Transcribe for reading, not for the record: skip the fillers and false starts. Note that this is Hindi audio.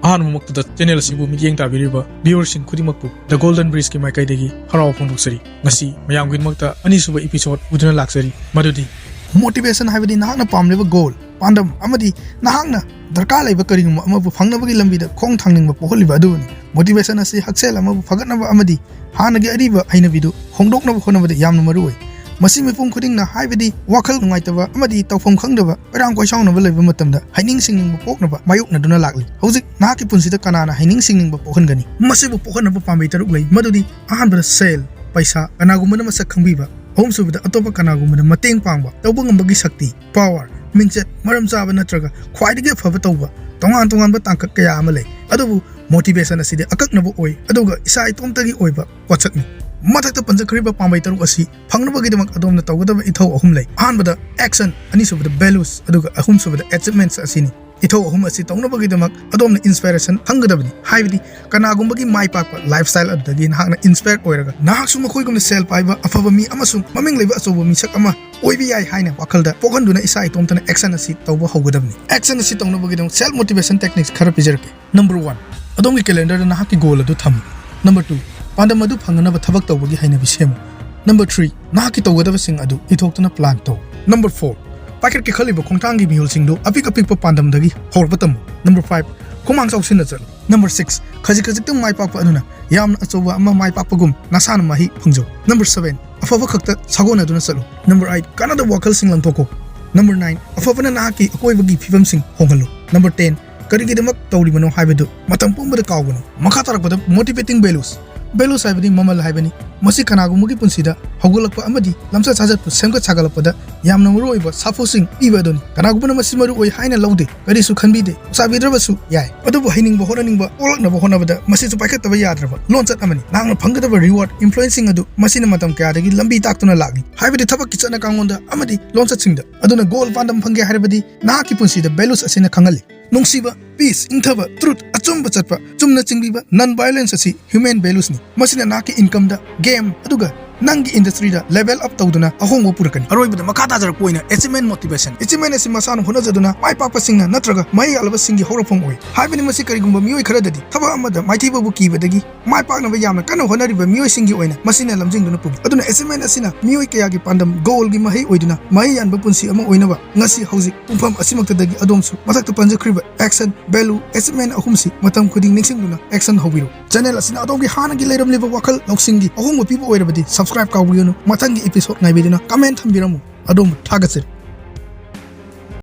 ꯑꯍꯥꯟꯕꯃꯛꯇꯗ ꯆꯦꯅꯦꯜ ꯑꯁꯤꯕꯨ ꯃꯤꯠꯌꯦꯡ ꯇꯥꯕꯤꯔꯤꯕ ꯚꯤꯌꯨꯋꯔꯁꯤꯡ ꯈꯨꯗꯤꯡꯃꯛꯄꯨ ꯗ ꯒꯣꯜꯗꯟ ꯕ꯭ꯔꯤꯖꯀꯤ ꯃꯥꯏꯀꯩꯗꯒꯤ ꯍꯔꯥꯎꯕ ꯐꯣꯡꯗꯣꯛꯆꯔꯤ ꯉꯁꯤ ꯃꯌꯥꯝꯒꯤꯗꯃꯛꯇ ꯑꯅꯤꯁꯨꯕ ꯏꯄꯤꯁꯣꯗ ꯎꯗꯨꯅ ꯂꯥꯛꯆꯔꯤ ꯃꯗꯨꯗꯤ motivation हाइबदी नाहकना पामलेबा गोल पांडम अमदी नाहकना दरकार लेबा करिगुम अमबु फंगनबगी लंबीदा खोंग थांगनिंगबा पोखलिबा अदुनी motivation असी हक्सेल अमबु फगतनबा अमदी हानगी अरिबा हैनबिदु होंगदोकनबा होनबदा यामना मरुओय मसी मिपुम खुदिंगना हाइबदी वाखल नुंगाइतबा अमदी तौफम खंगदबा पैराम कोइसावनबा लेबा मतमदा हैनिंग सिंगनिंगबा पोकनबा मायुकनदुना लागली हौजिक नाहकि पुंसिदा कनाना हैनिंग सिंगनिंगबा पोखनगनी मसीबु पोखनबा पामबै तरुक लई मदुदी अहानबदा सेल पैसा कनागुमना मसक खंगबिबा होम सुबदा अतोपा कनागुमना मतेंग पांगबा तौबा ngambagi शक्ति पावर मिंगचेत मरम चाबा नत्रगा ख्वाइदगे फबा तौबा तोंगान तोंगानबा तांकक कया अमा लई अदुबु मोटिवेशन असिदे अककनबो ओय अदुगा इसा इतोमतगी ओयबा पोचकनी मथक्ता पंजखरिबा पामबै तरुक असि फंगनबगिदमक अदोमना तौगदबा इथौ अहुम लई अहानबदा एक्शन अनिसुबदा वैल्यूज अदुगा अहुम सुबदा अचीवमेंट्स असिनी इथौ अहुम असि तौनबगिदमक अदोमना इंस्पिरेशन फंगदबनी हाइबदी कनागुमबगी माइ पाकपा लाइफस्टाइल अदुदगी नाहकना इंस्पायर ओयरगा नाहकसु मखोयगुमना सेल पाइबा अफबा मी अमसु ममिंग लेबा अचौबा मिसक अमा ओइबि याय हाइना वाखलदा पोखनदुना इसा इतोमतना एक्शन असि तौबा हौगदबनी एक्शन असि तौनबगिदम सेल्फ मोटिवेशन टेक्निक्स खरा पिजरके नंबर 1 अदोमगी कैलेंडर नाहकि गोल अदु थम नंबर 2 पांडम अदु फंगनबा थबक तौबगी हाइनबि सेम नंबर 3 नाहकि तौगदबसिंग अदु इथोक्तना प्लान तौ नंबर 4 पाकेट के खलिबा खोंगथांगी बिहुलसिंगदु अपिक अपिक पांडमदगी हौरबतम नंबर 5 खुमांग चौसिन चल नंबर 6 खजिक खजिक माइ पाकपा अदुना यामना अचौबा अमा माइ पाकपगुम नसाना माहि फंगजौ नंबर 7 अफबा खक्ता सगोन अदुना चलो नंबर 8 कानादा वाखल सिंग लंथोको नंबर 9 अफबना नाहकि अकोइबगी फिबम सिंग होंगलो नंबर 10 करिगिदमक तौरिबनो हाइबदु मतम पुंबदा कावगनो मखा तरकबदा मोटिवेटिंग वैल्यूज हाइबदी ममल हाइबनी मसी कनागुमगी पुंसिदा हौगलकपा अमदी लमसा साजतपु सेमगत सागलपदा यामना मरुओइबा साफोसिंग पीबदोनी कनागुमना मसी मरु ओइ हाइना लौदे करिसु खनबीदे साबिद्रबसु याय अदुबु हैनिंगबा होननिंगबा ओलकनबा होनबदा मसीसु पाइखतबा याद्रबा लोनचत अमनी नांगना फंगदबा रिवार्ड इन्फ्लुएंसिंग अदु मसीना मतम क्यादगी लंबी ताक्तुना लागली हाइबदी थबक किचना कांगोंदा अमदी लोनचतसिंगदा अदुना गोल पांडम फंगे हाइबदी नाहकि पुंसिदा वैल्यूज असिना खंगली नुंगसीबा piece इंथबा truth अचुंबा चटपा Chumna चिंगबीबा non violence असि ह्यूमन वैल्यूज नि मसिना नाकी इनकम दा गेम अदुगा नंगी इंडस्ट्री दा लेवल अप तौदुना अहोंगो पुरकनी अरोइबदा मखा ताजर पोइना अचीवमेंट मोटिवेशन अचीवमेंट असि मसानो होनजदुना माइ पापा सिंगना नत्रगा माइ आलबा सिंगी हौरफम ओइ हाइबनी मसि करिगुंबा मियोय खरददी थबा अमदा माइथीबबु कीबदगी माइ पाकनबा यामना कन होनरिबा मियोय सिंगी ओइना मसिना लमजिंगदुना पुबी अदुना अचीवमेंट असिना मियोय कयागी पांडम गोल गी महै ओइदुना माइ यानबा पुंसी अमा ओइनबा ngasi हौजिक पुंफम असिमक्तदगी अदोमसु मथक्ता पंजखरिबा एक्शन वैल्यू अचीवमेंट अहुमसि मतम खुदिंग निंगसिंगदुना एक्शन हौबिरो चैनल असिना अदोमगी हानगी लेरमलिबा वाखल लौसिंगी अहोंगो पीबा ओइरबदी सब्सक्राइब कावबियोनु मथंगी एपिसोड नाइबेदिना कमेंट थंबिरमु अदोम थागतसर